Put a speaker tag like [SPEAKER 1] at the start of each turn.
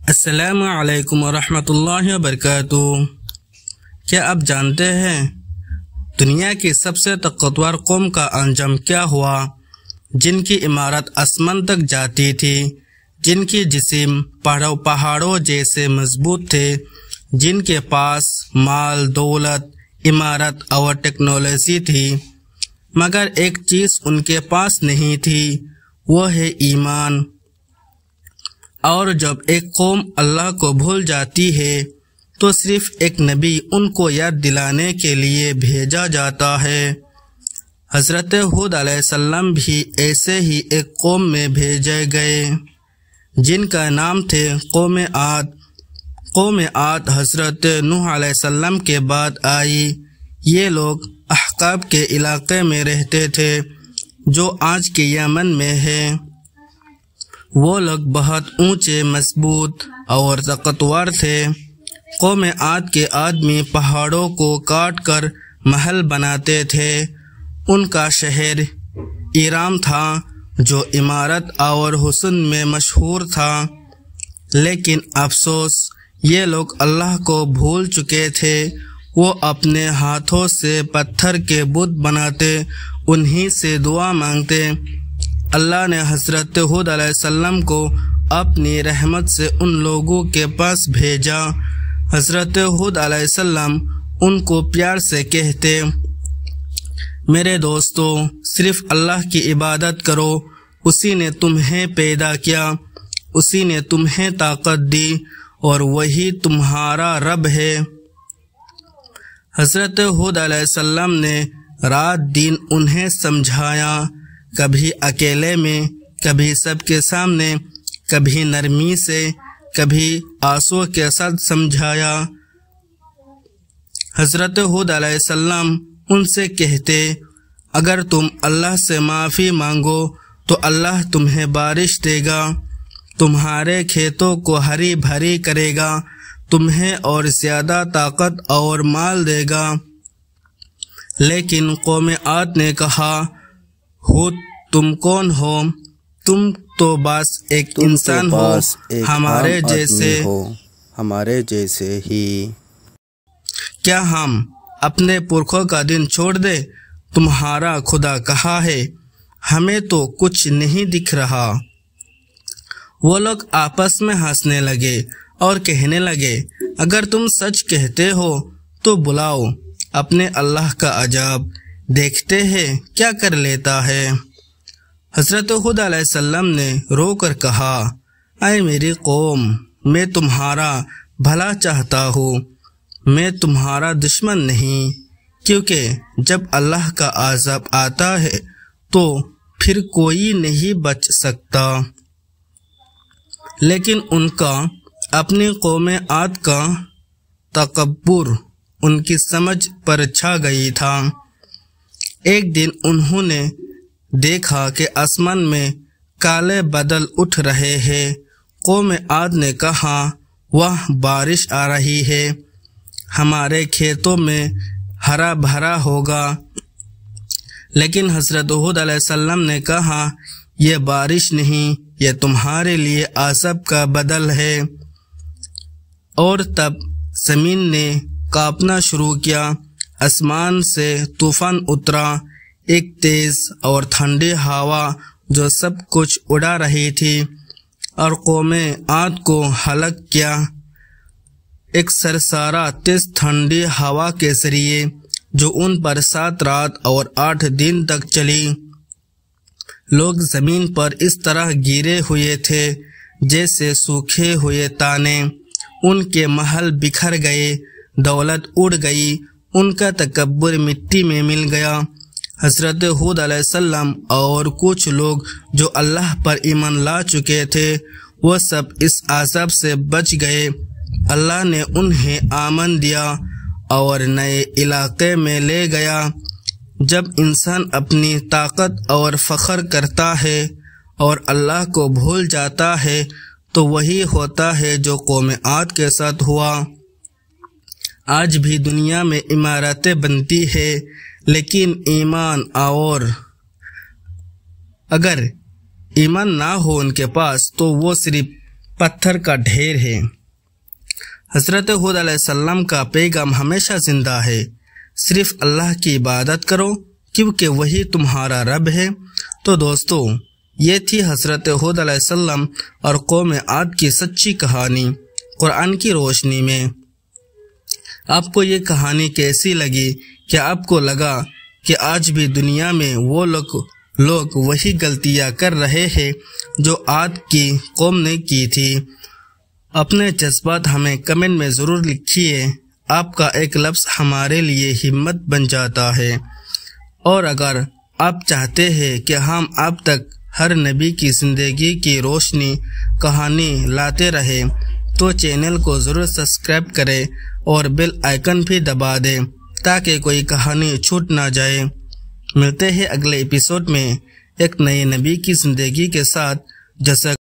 [SPEAKER 1] السلام علیکم ورحمۃ اللہ وبرکاتہ۔ کیا آپ جانتے ہیں دنیا کی سب سے طاقتور قوم کا انجام کیا ہوا؟ جن کی عمارت آسمان تک جاتی تھی، جن کی جسم پہاڑوں جیسے مضبوط تھے، جن کے پاس مال، دولت، عمارت اور ٹیکنالوجی تھی، مگر ایک چیز ان کے پاس نہیں تھی، وہ ہے ایمان۔ اور جب ایک قوم اللہ کو بھول جاتی ہے تو صرف ایک نبی ان کو یاد دلانے کے لیے بھیجا جاتا ہے۔ حضرت ہود علیہ السلام بھی ایسے ہی ایک قوم میں بھیجے گئے جن کا نام تھے قوم عاد۔ قوم عاد حضرت نوح علیہ السلام کے بعد آئی۔ یہ لوگ احقاب کے علاقے میں رہتے تھے جو آج کے یمن میں ہے۔ وہ لوگ بہت اونچے، مضبوط اور طاقتور تھے۔ قوم عاد کے آدمی پہاڑوں کو کاٹ کر محل بناتے تھے۔ ان کا شہر ایرام تھا جو عمارت اور حسن میں مشہور تھا، لیکن افسوس یہ لوگ اللہ کو بھول چکے تھے۔ وہ اپنے ہاتھوں سے پتھر کے بت بناتے، انہی سے دعا مانگتے۔ اللہ نے حضرت ہود علیہ السلام کو اپنی رحمت سے ان لوگوں کے پاس بھیجا۔ حضرت ہود علیہ السلام ان کو پیار سے کہتے، میرے دوستو، صرف اللہ کی عبادت کرو، اسی نے تمہیں پیدا کیا، اسی نے تمہیں طاقت دی اور وہی تمہارا رب ہے۔ حضرت ہود علیہ السلام نے رات دن انہیں سمجھایا، کبھی اکیلے میں، کبھی سب کے سامنے، کبھی نرمی سے، کبھی آنسو کے ساتھ سمجھایا۔ حضرت ہود علیہ السلام ان سے کہتے، اگر تم اللہ سے معافی مانگو تو اللہ تمہیں بارش دے گا، تمہارے کھیتوں کو ہری بھری کرے گا، تمہیں اور زیادہ طاقت اور مال دے گا۔ لیکن قوم عاد نے کہا، ہود تم کون ہو؟ تم تو بس ایک انسان ہو، ہمارے جیسے ہی۔ کیا ہم اپنے پرکھوں کا دن چھوڑ دیں؟ تمہارا خدا کہاں ہے؟ ہمیں تو کچھ نہیں دکھ رہا۔ وہ لوگ آپس میں ہنسنے لگے اور کہنے لگے، اگر تم سچ کہتے ہو تو بلاؤ اپنے اللہ کا عذاب، دیکھتے ہیں کیا کر لیتا ہے۔ حضرت ہود علیہ السلام نے رو کر کہا، اے میری قوم، میں تمہارا بھلا چاہتا ہوں، میں تمہارا دشمن نہیں، کیونکہ جب اللہ کا عذاب آتا ہے تو پھر کوئی نہیں بچ سکتا۔ لیکن ان کا اپنی قوم عاد کا تکبر ان کی سمجھ پر چھا گئی تھا۔ ایک دن انہوں نے دیکھا کہ آسمان میں کالے بادل اٹھ رہے ہیں۔ قوم عاد نے کہا، واہ، بارش آ رہی ہے، ہمارے کھیتوں میں ہرا بھرا ہوگا۔ لیکن حضرت ہود علیہ السلام نے کہا، یہ بارش نہیں، یہ تمہارے لیے عذاب کا بدل ہے۔ اور تب زمین نے کانپنا شروع کیا، آسمان سے طوفان اترا، ایک تیز اور ٹھنڈی ہوا جو سب کچھ اڑا رہی تھی اور قوم عاد کو ہلاک کیا۔ ایک سرسارا تیز ٹھنڈی ہوا کے ذریعے جو ان پر 7 رات اور 8 دن تک چلی۔ لوگ زمین پر اس طرح گرے ہوئے تھے جیسے سوکھے ہوئے تانے، ان کے محل بکھر گئے، دولت اڑ گئی، ان کا تکبر مٹی میں مل گیا۔ حضرت ہود علیہ السلام اور کچھ لوگ جو اللہ پر ایمان لا چکے تھے وہ سب اس عذاب سے بچ گئے۔ اللہ نے انہیں امن دیا اور نئے علاقے میں لے گیا۔ جب انسان اپنی طاقت اور فخر کرتا ہے اور اللہ کو بھول جاتا ہے تو وہی ہوتا ہے جو قوم عاد کے ساتھ ہوا۔ آج بھی دنیا میں عمارتیں بنتی ہیں، لیکن اگر ایمان نہ ہو ان کے پاس تو وہ صرف پتھر کا ڈھیر ہے۔ حضرت ہود علیہ السلام کا پیغام ہمیشہ زندہ ہے، صرف اللہ کی عبادت کرو کیونکہ وہی تمہارا رب ہے۔ تو دوستو، یہ تھی حضرت ہود علیہ السلام اور قوم عاد کی سچی کہانی قرآن کی روشنی میں۔ آپ کو یہ کہانی کیسی لگی؟ کیا آپ کو لگا کہ آج بھی دنیا میں وہ لوگ وہی غلطیاں کر رہے ہیں جو عاد کی قوم نے کی تھی؟ اپنے جذبات ہمیں کمنٹ میں ضرور لکھیے، آپ کا ایک لفظ ہمارے لیے ہمت بن جاتا ہے۔ اور اگر آپ چاہتے ہیں کہ ہم آپ تک ہر نبی کی زندگی کی روشنی کہانی لاتے رہیں تو چینل کو ضرور سبسکرائب کریں اور بیل آئیکن بھی دبا دیں تاکہ کوئی کہانی چھوٹ نہ جائے۔ ملتے ہیں اگلے ایپیسوڈ میں ایک نئے نبی کی زندگی کے ساتھ۔ جیسا